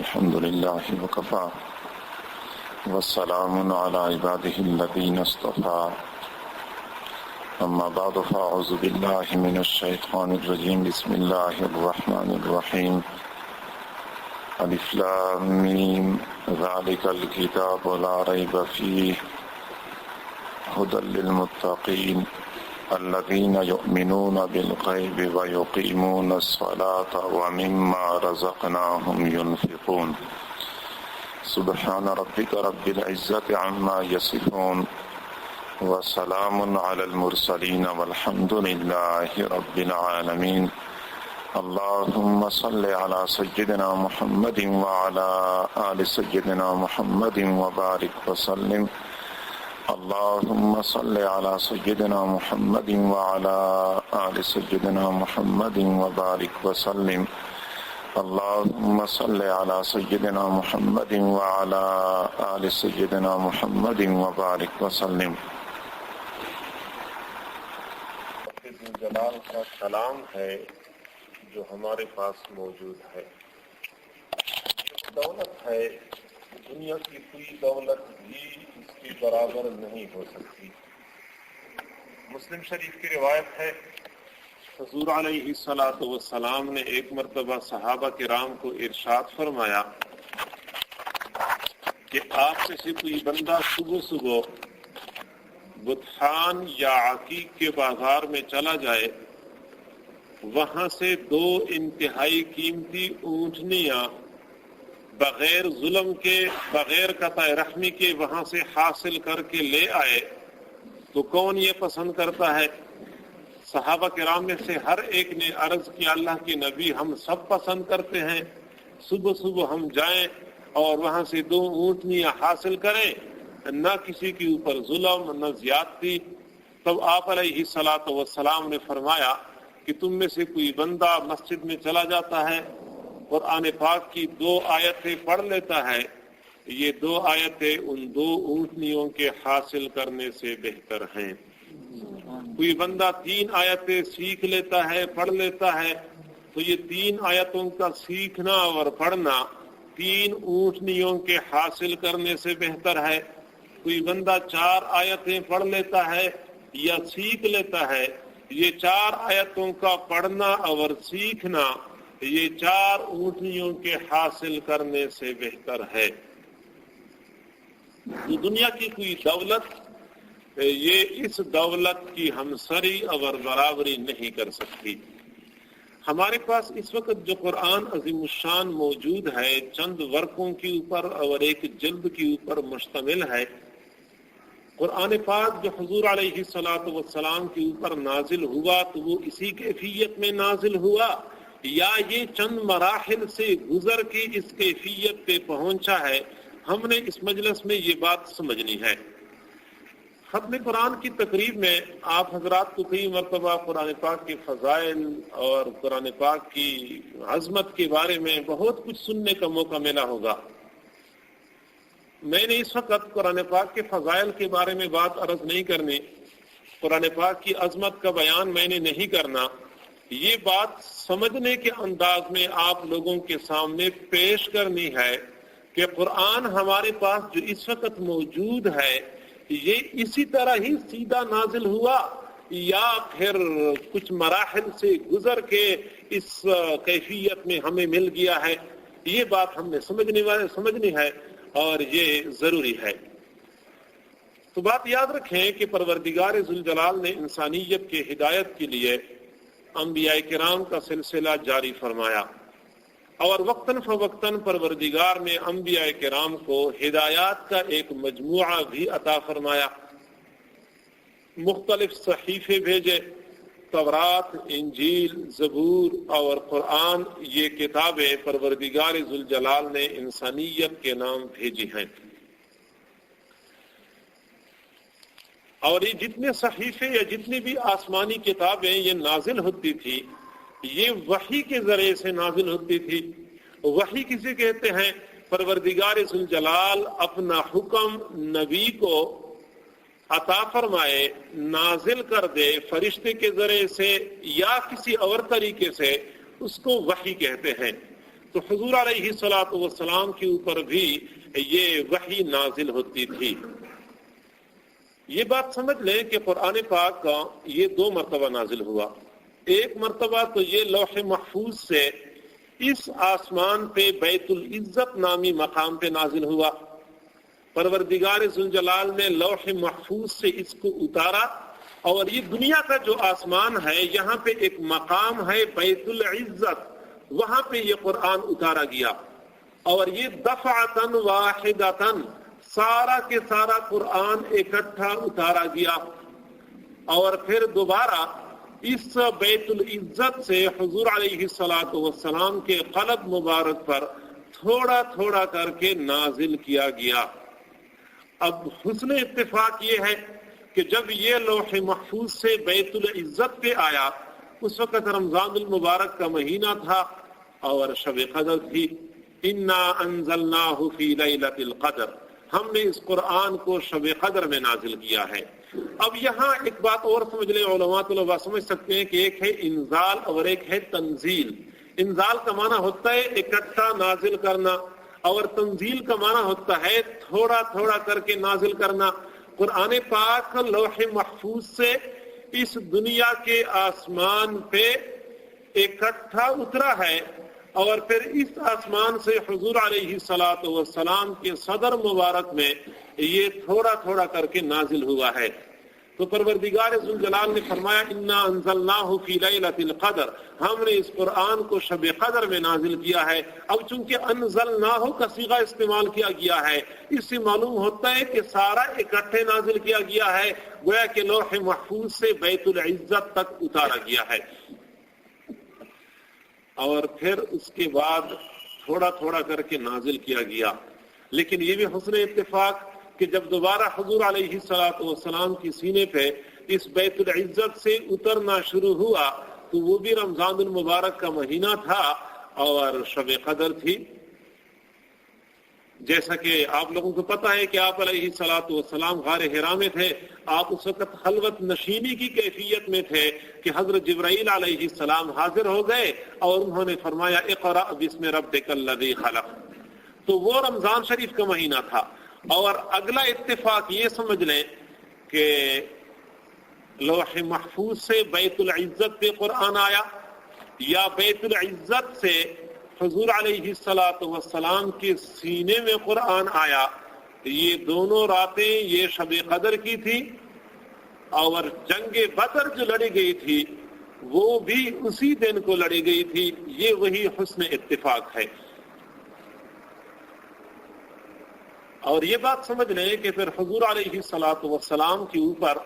الحمد لله وكفى والسلام على عباده الذين اصطفى أما بعد فأعوذ بالله من الشيطان الرجيم بسم الله الرحمن الرحيم ألف لام ميم ذلك الكتاب لا ريب فيه هدى للمتقين الذين يؤمنون بالغيب ويقيمون الصلاة ومما رزقناهم ينفقون سبحان ربك رب العزة عما يصفون وسلام على المرسلين والحمد لله رب العالمين اللهم صل على سيدنا محمد وعلى آل سيدنا محمد وبارك وسلم اللهم صل على سيدنا محمد وعلى آل سيدنا محمد وبارك وسلم اللهم صل على سيدنا محمد وعلى آل سيدنا محمد وبارك وسلم. جلال کا کلام ہے جو ہمارے پاس موجود ہے. دولت ہے، دنیا کی کوئی دولت بھی اس کے برابر نہیں ہو سکتی. مسلم شریف کی روایت ہے، حضور علیہ الصلوۃ والسلام نے ایک مرتبہ صحابہ کرام کو ارشاد فرمایا کہ آپ میں سے کوئی بندہ صبح صبح بطحان یا عقیق کے بازار میں چلا جائے، وہاں سے 2 انتہائی قیمتی اونٹنیاں بغیر ظلم کے، بغیر قطع رحمی کے وہاں سے حاصل کر کے لے آئے تو کون یہ پسند کرتا ہے؟ صحابہ کرام میں سے ہر ایک نے عرض کیا، اللہ کے نبی ہم سب پسند کرتے ہیں، صبح صبح ہم جائیں اور وہاں سے 2 اونٹنیاں حاصل کریں، نہ کسی کے اوپر ظلم نہ زیادتی. تب آپ علیہ الصلوۃ والسلام نے فرمایا کہ تم میں سے کوئی بندہ مسجد میں چلا جاتا ہے، قرآن پاک کی 2 آیتیں پڑھ لیتا ہے، یہ 2 آیتیں ان 2 اونٹنیوں کے حاصل کرنے سے بہتر ہیں. کوئی بندہ 3 آیتیں سیکھ لیتا ہے، پڑھ لیتا ہے، تو یہ 3 آیتوں کا سیکھنا اور پڑھنا 3 اونٹنیوں کے حاصل کرنے سے بہتر ہے. کوئی بندہ 4 آیتیں پڑھ لیتا ہے یا سیکھ لیتا ہے، یہ 4 آیتوں کا پڑھنا اور سیکھنا یہ 4 اونٹنیوں کے حاصل کرنے سے بہتر ہے. دنیا کی کوئی دولت یہ اس دولت کی ہمسری اور برابری نہیں کر سکتی. ہمارے پاس اس وقت جو قرآن عظیم الشان موجود ہے، چند ورقوں کے اوپر اور ایک جلد کے اوپر مشتمل ہے. قرآن پاک جو حضور علیہ الصلوۃ والسلام کے اوپر نازل ہوا تو وہ اسی کیفیت میں نازل ہوا یا یہ چند مراحل سے گزر کے اس کیفیت پہ پہنچا ہے؟ ہم نے اس مجلس میں یہ بات سمجھنی ہے. ختم قرآن کی تقریب میں آپ حضرات کو کئی مرتبہ قرآن پاک کے فضائل اور قرآن پاک کی عظمت کے بارے میں بہت کچھ سننے کا موقع ملا ہوگا. میں نے اس وقت قرآن پاک کے فضائل کے بارے میں بات عرض نہیں کرنی، قرآن پاک کی عظمت کا بیان میں نے نہیں کرنا. یہ بات سمجھنے کے انداز میں آپ لوگوں کے سامنے پیش کرنی ہے کہ قرآن ہمارے پاس جو اس وقت موجود ہے یہ اسی طرح ہی سیدھا نازل ہوا یا پھر کچھ مراحل سے گزر کے اس کیفیت میں ہمیں مل گیا ہے. یہ بات ہم نے سمجھنی ہے اور یہ ضروری ہے. تو بات یاد رکھیں کہ پروردگار ذوالجلال نے انسانیت کے ہدایت کے لیے انبیاء کرام کا سلسلہ جاری فرمایا اور وقتاً فوقتاً پروردگار نے انبیاء کرام کو ہدایات کا ایک مجموعہ بھی عطا فرمایا. مختلف صحیفے بھیجے، تورات، انجیل، زبور اور قرآن، یہ کتابیں پروردگار ذوالجلال نے انسانیت کے نام بھیجی ہیں. اور یہ جتنے صحیفے یا جتنی بھی آسمانی کتابیں یہ نازل ہوتی تھی یہ وحی کے ذریعے سے نازل ہوتی تھی. وحی کسے کہتے ہیں؟ پروردگار ذوالجلال اپنا حکم نبی کو عطا فرمائے، نازل کر دے فرشتے کے ذریعے سے یا کسی اور طریقے سے، اس کو وحی کہتے ہیں. تو حضور علیہ الصلوۃ والسلام کے اوپر بھی یہ وحی نازل ہوتی تھی۔ یہ بات سمجھ لیں کہ قرآن پاک کا یہ 2 مرتبہ نازل ہوا۔ ایک مرتبہ تو یہ لوح محفوظ سے اس آسمان پہ بیت العزت نامی مقام پہ نازل ہوا۔ پروردگار ذوالجلال نے لوح محفوظ سے اس کو اتارا، اور یہ دنیا کا جو آسمان ہے یہاں پہ ایک مقام ہے بیت العزت، وہاں پہ یہ قرآن اتارا گیا، اور یہ دفعتاً واحدتاً سارا کے سارا قرآن اکٹھا اتارا گیا، اور پھر دوبارہ اس بیت العزت سے حضور علیہ الصلوۃ والسلام کے قلب مبارک پر تھوڑا تھوڑا کر کے نازل کیا گیا۔ اب حسن اتفاق یہ ہے کہ جب یہ لوح محفوظ سے بیت العزت پہ آیا اس وقت رمضان المبارک کا مہینہ تھا اور شب قدر تھی۔ انا انزلناہ فی لیلۃ القدر، ہم نے اس قرآن کو شب قدر میں نازل کیا ہے۔ اب یہاں ایک بات اور سمجھ لیں، علماء طلباء سمجھ سکتے ہیں کہ ایک ہے انزال اور ایک ہے تنزیل۔ انزال کا معنی ہوتا ہے اکٹھا نازل کرنا، اور تنزیل کا معنی ہوتا ہے تھوڑا تھوڑا کر کے نازل کرنا۔ قرآن پاک لوح محفوظ سے اس دنیا کے آسمان پہ اکٹھا اترا ہے، اور پھر اس آسمان سے حضور علیہ الصلوۃ والسلام کے صدر مبارک میں یہ تھوڑا تھوڑا کر کے نازل ہوا ہے۔ تو پروردگار ذوالجلال نے فرمایا انا انزلناہ فی لیلۃ القدر، ہم نے اس قرآن کو شب قدر میں نازل کیا ہے۔ اب چونکہ انزلناہ کا صیغہ استعمال کیا گیا ہے، اس سے معلوم ہوتا ہے کہ سارا اکٹھے نازل کیا گیا ہے، گویا کہ لوح محفوظ سے بیت العزت تک اتارا گیا ہے، اور پھر اس کے بعد تھوڑا تھوڑا کر کے نازل کیا گیا۔ لیکن یہ بھی حسن اتفاق کہ جب دوبارہ حضور علیہ الصلوۃ والسلام کی سینے پہ اس بیت العزت سے اترنا شروع ہوا تو وہ بھی رمضان المبارک کا مہینہ تھا اور شب قدر تھی۔ جیسا کہ آپ لوگوں کو پتہ ہے کہ آپ علیہ الصلوۃ والسلام غار حرا میں تھے، آپ اس وقت خلوت نشینی کی کیفیت میں تھے کہ حضرت جبرائیل علیہ السلام حاضر ہو گئے اور انہوں نے فرمایا اقرأ بسم ربک الذی خلق۔ تو وہ رمضان شریف کا مہینہ تھا۔ اور اگلا اتفاق یہ سمجھ لیں کہ لوح محفوظ سے بیت العزت پہ قرآن آیا، یا بیت العزت سے حضور علیہ الصلوۃ والسلام کے سینے میں قرآن آیا، یہ دونوں راتیں یہ شب قدر کی تھی، اور جنگ بدر جو لڑی گئی تھی وہ بھی اسی دن کو لڑی گئی تھی۔ یہ وہی حسن اتفاق ہے۔ اور یہ بات سمجھ لیں کہ پھر حضور علیہ الصلوۃ والسلام کے اوپر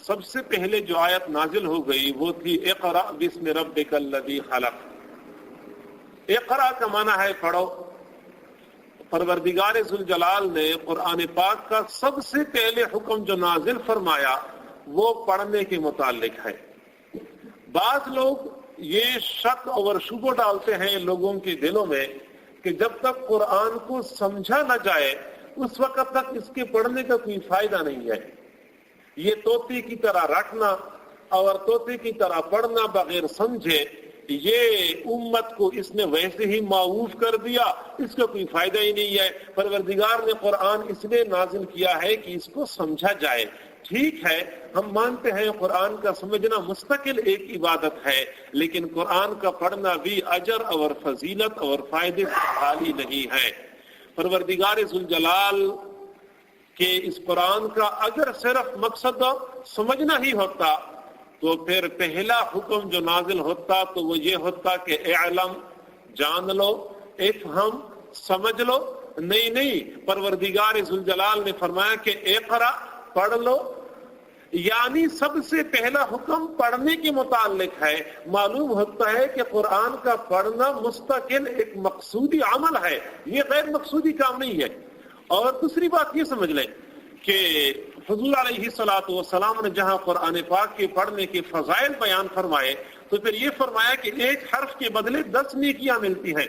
سب سے پہلے جو آیت نازل ہو گئی وہ تھی اقرأ بسم ربک الذی خلق۔ اقرأ کا معنی ہے پڑھو۔ پروردگار ذوالجلال نے قرآن پاک کا سب سے پہلے حکم جو نازل فرمایا وہ پڑھنے کے متعلق ہے۔ بعض لوگ یہ شک اور شبہ ڈالتے ہیں لوگوں کے دلوں میں کہ جب تک قرآن کو سمجھا نہ جائے اس وقت تک اس کے پڑھنے کا کوئی فائدہ نہیں ہے۔ یہ طوطی کی طرح رٹنا اور طوطی کی طرح پڑھنا بغیر سمجھے، یہ امت کو اس نے ویسے ہی معوف کر دیا، اس کا کوئی فائدہ ہی نہیں ہے۔ پروردگار نے قرآن اس لیے نازل کیا ہے کہ اس کو سمجھا جائے۔ ٹھیک ہے، ہم مانتے ہیں قرآن کا سمجھنا مستقل ایک عبادت ہے، لیکن قرآن کا پڑھنا بھی اجر اور فضیلت اور فائدے سے خالی نہیں ہے۔ پروردگار ذوالجلال کے اس قرآن کا اگر صرف مقصد سمجھنا ہی ہوتا تو پھر پہلا حکم جو نازل ہوتا تو وہ یہ ہوتا کہ اعلم، جان لو، افہم، سمجھ لو۔ نہیں، پروردگار ذوالجلال نے فرمایا کہ اقرا، پڑھ لو، یعنی سب سے پہلا حکم پڑھنے کے متعلق ہے۔ معلوم ہوتا ہے کہ قرآن کا پڑھنا مستقل ایک مقصودی عمل ہے، یہ غیر مقصودی کام نہیں ہے۔ اور دوسری بات یہ سمجھ لیں کہ حضور علیہ الصلوۃ والسلام نے جہاں قرآن پاک کے پڑھنے کے فضائل بیان فرمائے تو پھر یہ فرمایا کہ ایک حرف کے بدلے 10 نیکیاں ملتی ہیں،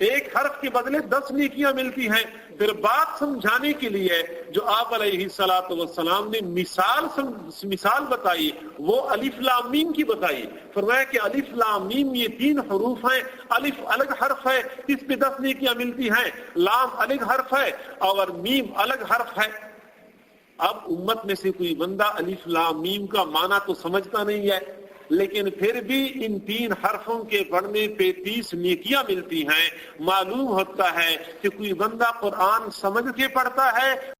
ایک حرف کے بدلے 10 نیکیاں ملتی ہیں۔ پھر بات سمجھانے کے لیے جو آپ علیہ الصلوۃ والسلام نے مثال بتائی وہ الف لام میم کی بتائی. فرمایا کہ الف لام میم یہ 3 حروف ہیں. الف الگ حرف ہے، اس پہ 10 نیکیاں ملتی ہیں. لام الگ حرف ہے اور میم الگ حرف ہے. اب امت میں سے کوئی بندہ الف لام میم کا معنی تو سمجھتا نہیں ہے، لیکن پھر بھی ان 3 حرفوں کے پڑھنے پہ 30 نیکیاں ملتی ہیں. معلوم ہوتا ہے کہ کوئی بندہ قرآن سمجھ کے پڑھتا ہے